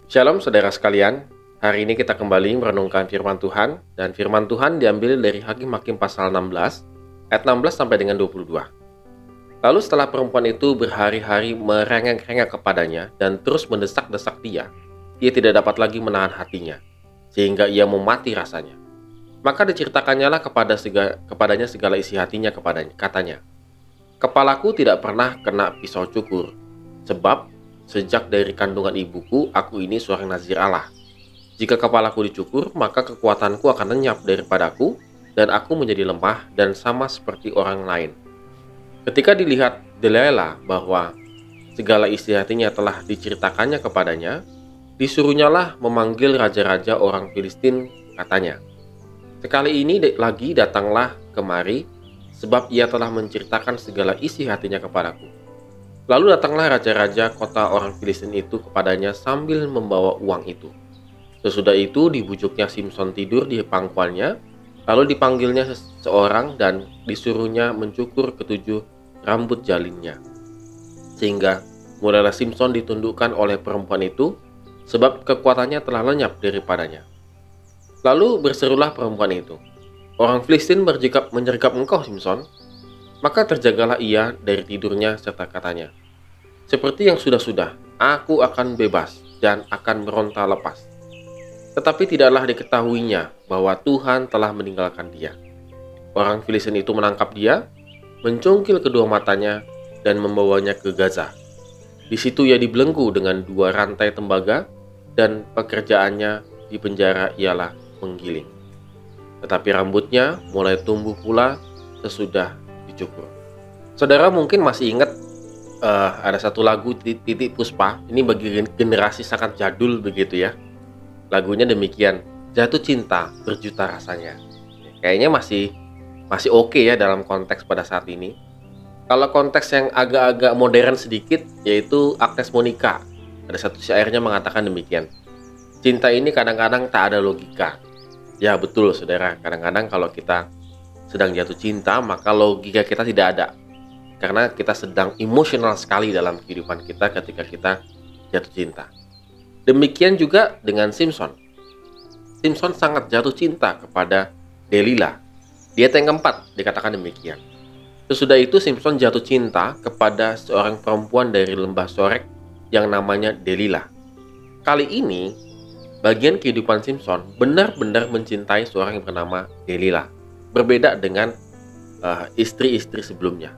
Shalom saudara sekalian, hari ini kita kembali merenungkan firman Tuhan, dan firman Tuhan diambil dari Hakim-Hakim pasal 16, ayat 16 sampai dengan 22. Lalu setelah perempuan itu berhari-hari merengek-rengek kepadanya dan terus mendesak-desak dia tidak dapat lagi menahan hatinya, sehingga ia mau mati rasanya. Maka diceritakannya lah kepadanya segala isi hatinya katanya, "Kepalaku tidak pernah kena pisau cukur, sebab sejak dari kandungan ibuku, aku ini seorang nazir Allah. Jika kepalaku dicukur, maka kekuatanku akan lenyap daripadaku, dan aku menjadi lemah dan sama seperti orang lain." Ketika dilihat Delilah bahwa segala isi hatinya telah diceritakannya kepadanya, disuruhnyalah memanggil raja-raja orang Filistin, katanya, "Sekali ini lagi datanglah kemari, sebab ia telah menceritakan segala isi hatinya kepadaku." Lalu datanglah raja-raja kota orang Filistin itu kepadanya sambil membawa uang itu. Sesudah itu dibujuknya Simson tidur di pangkuannya, lalu dipanggilnya seseorang dan disuruhnya mencukur ketujuh rambut jalinnya. Sehingga mulailah Simson ditundukkan oleh perempuan itu, sebab kekuatannya telah lenyap daripadanya. Lalu berserulah perempuan itu, "Orang Filistin menyergap engkau, Simson." Maka terjagalah ia dari tidurnya serta katanya, "Seperti yang sudah-sudah, aku akan bebas dan akan meronta lepas." Tetapi tidaklah diketahuinya bahwa Tuhan telah meninggalkan dia. Orang Filistin itu menangkap dia, mencungkil kedua matanya, dan membawanya ke Gaza. Di situ ia dibelenggu dengan 2 rantai tembaga, dan pekerjaannya di penjara ialah menggiling. Tetapi rambutnya mulai tumbuh pula sesudah dicukur. Saudara mungkin masih ingat ada satu lagu Titik Puspa. Ini bagi generasi sangat jadul begitu ya. Lagunya demikian, "Jatuh cinta berjuta rasanya." Kayaknya masih oke ya dalam konteks pada saat ini. Kalau konteks yang agak-agak modern sedikit, yaitu Agnes Monica. Ada satu syairnya mengatakan demikian, "Cinta ini kadang-kadang tak ada logika." Ya betul saudara, kadang-kadang kalau kita sedang jatuh cinta, maka logika kita tidak ada. Karena kita sedang emosional sekali dalam kehidupan kita ketika kita jatuh cinta. Demikian juga dengan Simson. Simson sangat jatuh cinta kepada Delilah. Di ayat yang keempat dikatakan demikian. Sesudah itu Simson jatuh cinta kepada seorang perempuan dari lembah Sorek yang namanya Delilah. Kali ini, bagian kehidupan Simson benar-benar mencintai seorang yang bernama Delilah. Berbeda dengan istri-istri sebelumnya.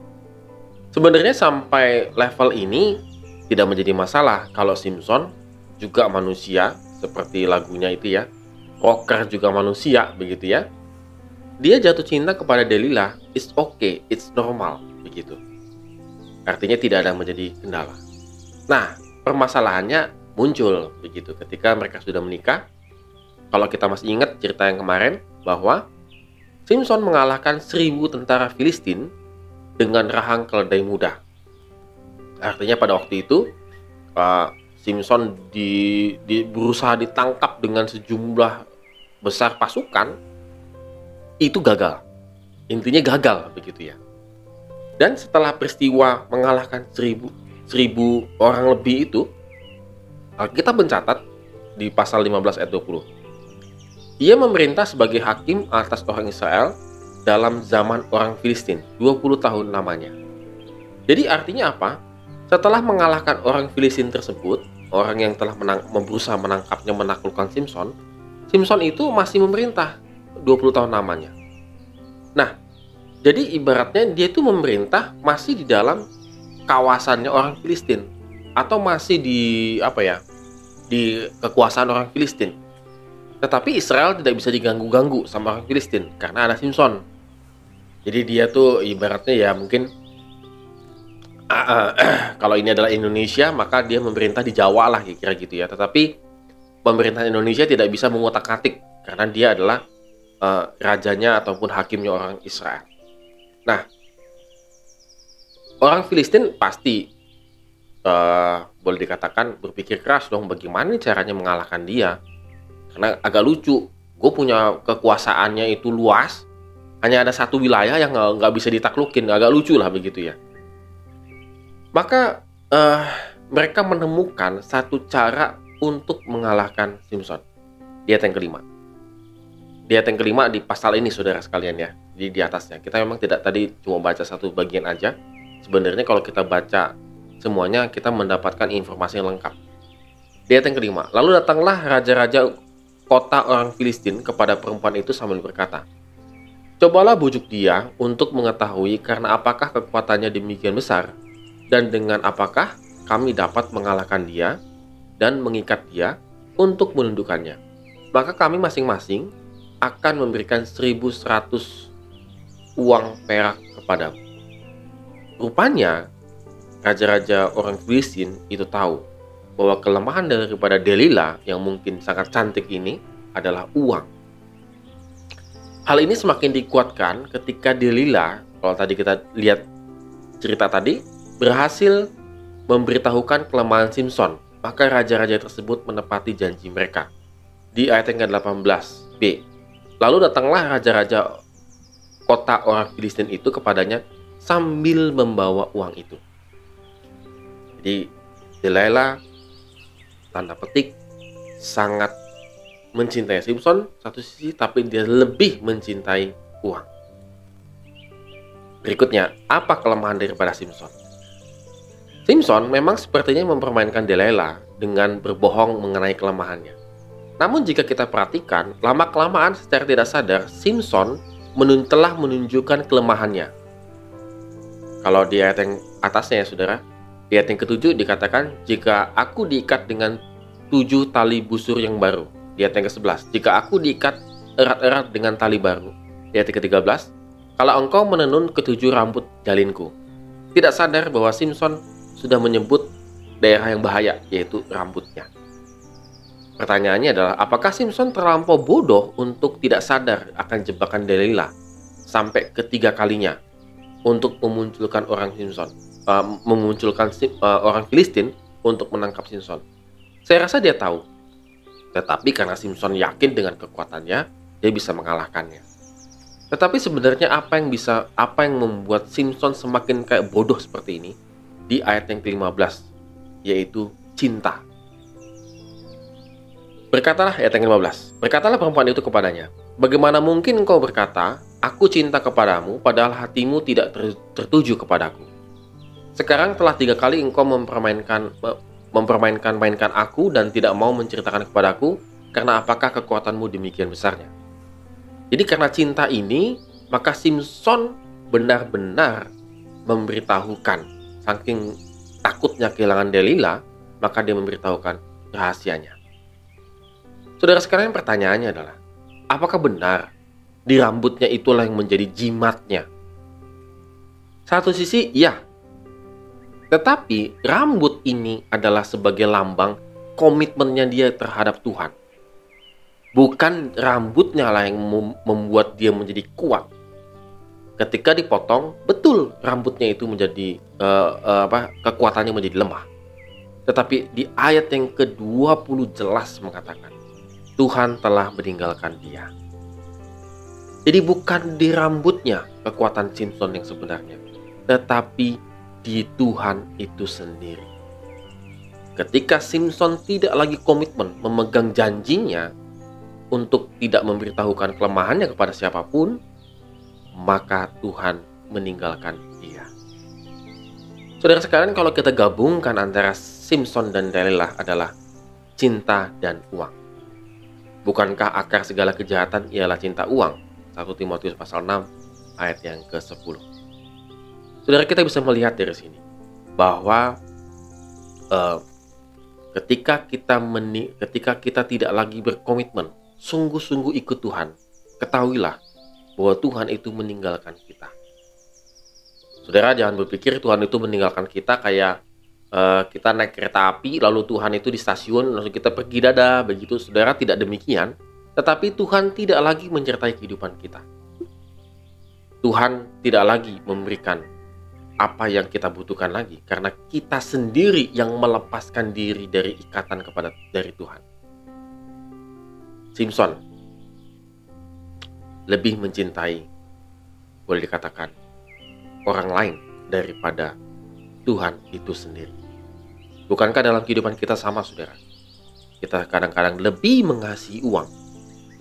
Sebenarnya sampai level ini tidak menjadi masalah kalau Simson juga manusia, seperti lagunya itu ya. Rocker juga manusia begitu ya. Dia jatuh cinta kepada Delilah, it's okay, it's normal begitu. Artinya tidak ada menjadi kendala. Nah, permasalahannya muncul begitu ketika mereka sudah menikah. Kalau kita masih ingat cerita yang kemarin bahwa Simson mengalahkan 1000 tentara Filistin dengan rahang keledai muda. Artinya pada waktu itu Simson berusaha ditangkap dengan sejumlah besar pasukan, itu gagal. Intinya gagal begitu ya. Dan setelah peristiwa mengalahkan 1000 orang lebih itu, Alkitab mencatat di pasal 15 ayat 20. Ia memerintah sebagai hakim atas orang Israel dalam zaman orang Filistin, 20 tahun lamanya. Jadi artinya apa? Setelah mengalahkan orang Filistin tersebut, orang yang telah berusaha menangkapnya, menaklukkan Simson, Simson itu masih memerintah 20 tahun lamanya. Nah, jadi ibaratnya dia itu memerintah masih di dalam kawasannya orang Filistin, atau masih di kekuasaan orang Filistin. Tetapi Israel tidak bisa diganggu-ganggu sama orang Filistin karena ada Simson. Jadi dia tuh ibaratnya ya mungkin kalau ini adalah Indonesia, maka dia memerintah di Jawa lah kira-kira gitu ya. Tetapi pemerintahan Indonesia tidak bisa mengotak-atik karena dia adalah rajanya ataupun hakimnya orang Israel. Nah, orang Filistin pasti boleh dikatakan berpikir keras dong, bagaimana caranya mengalahkan dia. Karena agak lucu, gue punya kekuasaannya itu luas, hanya ada satu wilayah yang nggak bisa ditaklukin, agak lucu lah begitu ya. Maka mereka menemukan satu cara untuk mengalahkan Simson. Di ayat yang kelima. Di ayat yang kelima di pasal ini saudara sekalian ya, di atasnya. Kita memang tidak tadi cuma baca satu bagian aja. Sebenarnya kalau kita baca semuanya kita mendapatkan informasi yang lengkap. Di ayat yang kelima, lalu datanglah raja-raja kota orang Filistin kepada perempuan itu sambil berkata, cobalah bujuk dia untuk mengetahui karena apakah kekuatannya demikian besar, dan dengan apakah kami dapat mengalahkan dia dan mengikat dia untuk menundukkannya. Maka kami masing-masing akan memberikan 1.100 uang perak kepadamu. Rupanya, raja-raja orang Filistin itu tahu bahwa kelemahan daripada Delila yang mungkin sangat cantik ini adalah uang. Hal ini semakin dikuatkan ketika Delila, kalau tadi kita lihat cerita tadi, berhasil memberitahukan kelemahan Simson. Maka raja-raja tersebut menepati janji mereka. Di ayat yang ke-18b, lalu datanglah raja-raja kota orang Filistin itu kepadanya sambil membawa uang itu. Jadi Delila tanda petik sangat mencintai Simson satu sisi, tapi dia lebih mencintai uang. Berikutnya, apa kelemahan daripada Simson? Simson memang sepertinya mempermainkan Delila dengan berbohong mengenai kelemahannya. Namun jika kita perhatikan, lama-kelamaan secara tidak sadar, Simson telah menunjukkan kelemahannya. Kalau di ayat yang atasnya ya saudara, di ayat yang ke-7 dikatakan, jika aku diikat dengan 7 tali busur yang baru. Di ayat yang ke-11, jika aku diikat erat-erat dengan tali baru. Di ayat yang ke-13, kalau engkau menenun ke 7 rambut jalinku. Tidak sadar bahwa Simson sudah menyebut daerah yang bahaya, yaitu rambutnya. Pertanyaannya adalah, apakah Simson terlampau bodoh untuk tidak sadar akan jebakan Delila sampai ketiga kalinya untuk memunculkan orang orang Filistin untuk menangkap Simson? Saya rasa dia tahu, tetapi karena Simson yakin dengan kekuatannya, dia bisa mengalahkannya. Tetapi sebenarnya apa yang membuat Simson semakin kayak bodoh seperti ini? Di ayat yang ke-15, yaitu cinta. Berkatalah ayat yang ke-15, berkatalah perempuan itu kepadanya, bagaimana mungkin engkau berkata, aku cinta kepadamu, padahal hatimu tidak tertuju kepadaku. Sekarang telah 3 kali engkau mempermainkan aku dan tidak mau menceritakan kepadaku, karena apakah kekuatanmu demikian besarnya. Jadi karena cinta ini, maka Simson benar-benar memberitahukan. Saking takutnya kehilangan Delila, maka dia memberitahukan rahasianya. Saudara sekalian, pertanyaannya adalah, apakah benar di rambutnya itulah yang menjadi jimatnya? Satu sisi, ya. Tetapi rambut ini adalah sebagai lambang komitmennya dia terhadap Tuhan. Bukan rambutnya lah yang membuat dia menjadi kuat. Ketika dipotong, betul rambutnya itu menjadi kekuatannya menjadi lemah. Tetapi di ayat yang ke-20 jelas mengatakan, Tuhan telah meninggalkan dia. Jadi bukan di rambutnya kekuatan Simson yang sebenarnya, tetapi di Tuhan itu sendiri. Ketika Simson tidak lagi komitmen memegang janjinya untuk tidak memberitahukan kelemahannya kepada siapapun, maka Tuhan meninggalkan dia. Saudara sekalian, kalau kita gabungkan antara Simson dan Delila adalah cinta dan uang. Bukankah akar segala kejahatan ialah cinta uang? 1 Timotius pasal 6 ayat yang ke-10. Saudara, kita bisa melihat dari sini bahwa ketika kita tidak lagi berkomitmen sungguh-sungguh ikut Tuhan, ketahuilah bahwa Tuhan itu meninggalkan kita. Saudara, jangan berpikir Tuhan itu meninggalkan kita kayak kita naik kereta api lalu Tuhan itu di stasiun lalu kita pergi dadah begitu. Saudara, tidak demikian. Tetapi Tuhan tidak lagi menyertai kehidupan kita. Tuhan tidak lagi memberikan apa yang kita butuhkan lagi, karena kita sendiri yang melepaskan diri dari ikatan dari Tuhan. Simson lebih mencintai, boleh dikatakan, orang lain daripada Tuhan itu sendiri. Bukankah dalam kehidupan kita sama, saudara? Kita kadang-kadang lebih mengasihi uang,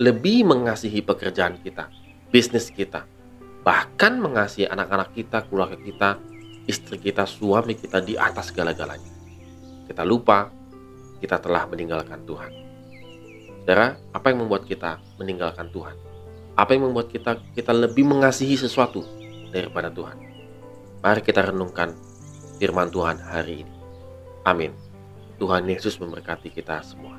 lebih mengasihi pekerjaan kita, bisnis kita, bahkan mengasihi anak-anak kita, keluarga kita, istri kita, suami kita di atas segala-galanya. Kita lupa kita telah meninggalkan Tuhan. Saudara, apa yang membuat kita meninggalkan Tuhan? Apa yang membuat kita lebih mengasihi sesuatu daripada Tuhan? Mari kita renungkan firman Tuhan hari ini. Amin. Tuhan Yesus memberkati kita semua.